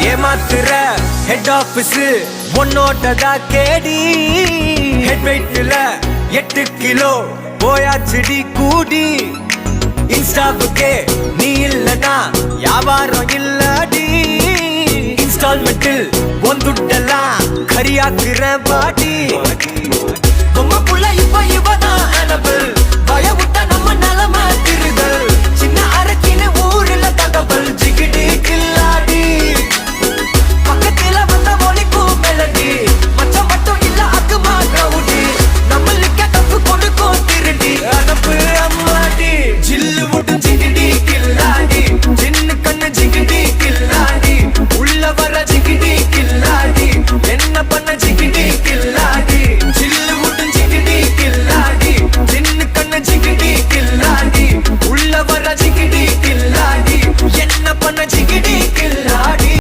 ஏமாத்துற head office உன்னோட்டதா கேடி. Head வெயிட்ல 8 kilo போயாச்சுடி கூடி. இன்ஸ்டாவுக்கே நீ இல்லனா வியாபாரம் இல்லடி. இன்ஸ்டால்மெண்டில் ஒந்துட்டெல்லாம் கரியாக்குற பாடி. உம்ம புள்ள இப்ப இவதான் அனபிள்.